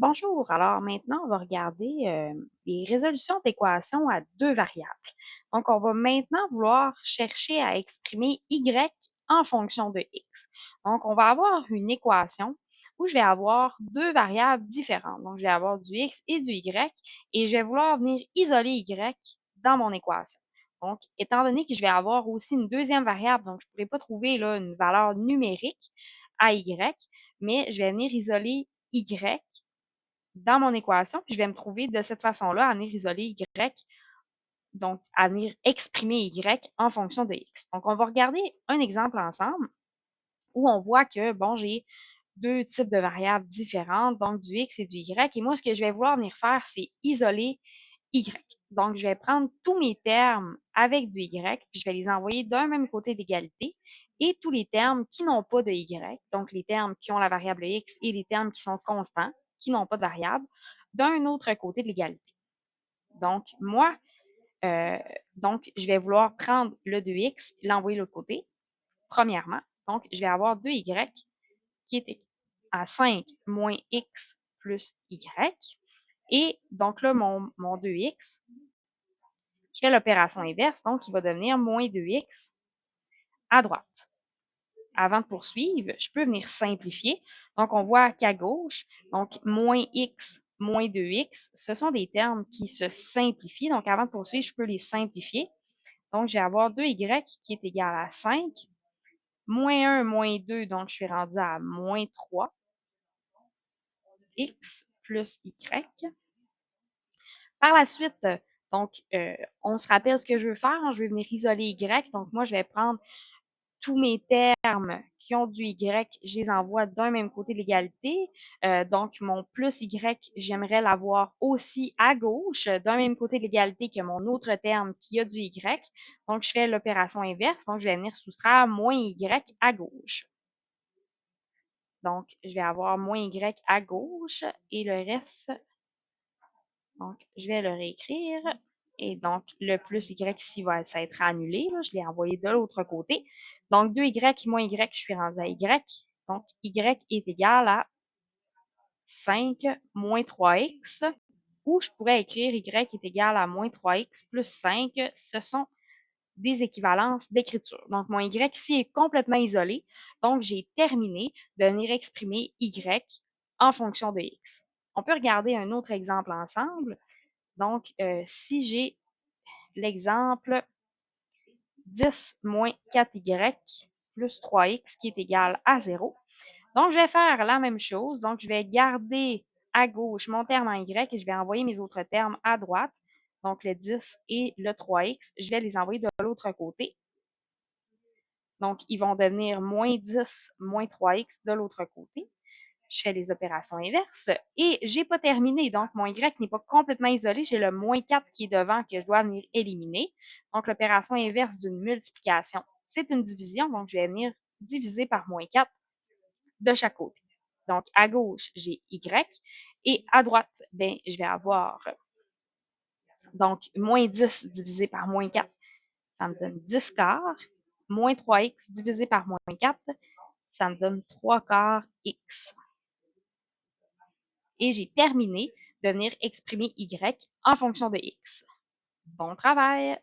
Bonjour, alors maintenant, on va regarder les résolutions d'équations à deux variables. Donc, on va maintenant vouloir chercher à exprimer y en fonction de x. Donc, on va avoir une équation où je vais avoir deux variables différentes. Donc, je vais avoir du x et du y et je vais vouloir venir isoler y dans mon équation. Donc, étant donné que je vais avoir aussi une deuxième variable, donc je ne pourrai pas trouver là, une valeur numérique à y, mais je vais venir isoler y dans mon équation, puis je vais me trouver de cette façon-là à venir isoler y, donc à venir exprimer y en fonction de x. Donc, on va regarder un exemple ensemble où on voit que, bon, j'ai deux types de variables différentes, donc du x et du y. Et moi, ce que je vais vouloir venir faire, c'est isoler y. Donc, je vais prendre tous mes termes avec du y, puis je vais les envoyer d'un même côté d'égalité, et tous les termes qui n'ont pas de y, donc les termes qui ont la variable x et les termes qui sont constants, qui n'ont pas de variable, d'un autre côté de l'égalité. Donc, moi, euh, donc, je vais vouloir prendre le 2x, l'envoyer de l'autre côté, premièrement. Donc, je vais avoir 2y qui est à 5 moins x plus y. Et donc là, mon 2x, je fais l'opération inverse, donc il va devenir moins 2x à droite. Avant de poursuivre, je peux venir simplifier. Donc, on voit qu'à gauche, donc moins x, moins 2x, ce sont des termes qui se simplifient. Donc, avant de poursuivre, je peux les simplifier. Donc, je vais avoir 2y qui est égal à 5, moins 1, moins 2, donc je suis rendu à moins 3, x plus y. Par la suite, donc, on se rappelle ce que je veux faire. Je vais venir isoler y. Donc, moi, je vais prendre tous mes termes qui ont du y, je les envoie d'un même côté de l'égalité. Donc, mon plus y, j'aimerais l'avoir aussi à gauche, d'un même côté de l'égalité que mon autre terme qui a du y. Donc, je fais l'opération inverse. Donc, je vais venir soustraire moins y à gauche. Donc, je vais avoir moins y à gauche et le reste, donc, je vais le réécrire. Et donc, le plus y ici va être annulé. Là. Je l'ai envoyé de l'autre côté. Donc, 2y moins y, je suis rendu à y. Donc, y est égal à 5 moins 3x. Ou je pourrais écrire y est égal à moins 3x plus 5. Ce sont des équivalences d'écriture. Donc, mon y ici est complètement isolé. Donc, j'ai terminé de venir exprimer y en fonction de x. On peut regarder un autre exemple ensemble. Donc, si j'ai l'exemple 10 moins 4y plus 3x qui est égal à 0. Donc, je vais faire la même chose. Donc, je vais garder à gauche mon terme en y et je vais envoyer mes autres termes à droite. Donc, le 10 et le 3x, je vais les envoyer de l'autre côté. Donc, ils vont devenir moins 10 moins 3x de l'autre côté. Je fais les opérations inverses et j'ai pas terminé. Donc, mon y n'est pas complètement isolé. J'ai le moins 4 qui est devant que je dois venir éliminer. Donc, l'opération inverse d'une multiplication, c'est une division. Donc, je vais venir diviser par moins 4 de chaque côté. Donc, à gauche, j'ai y et à droite, ben, je vais avoir donc moins 10 divisé par moins 4, ça me donne 10 quarts. Moins 3x divisé par moins 4, ça me donne 3 quarts x. Et j'ai terminé de venir exprimer y en fonction de x. Bon travail!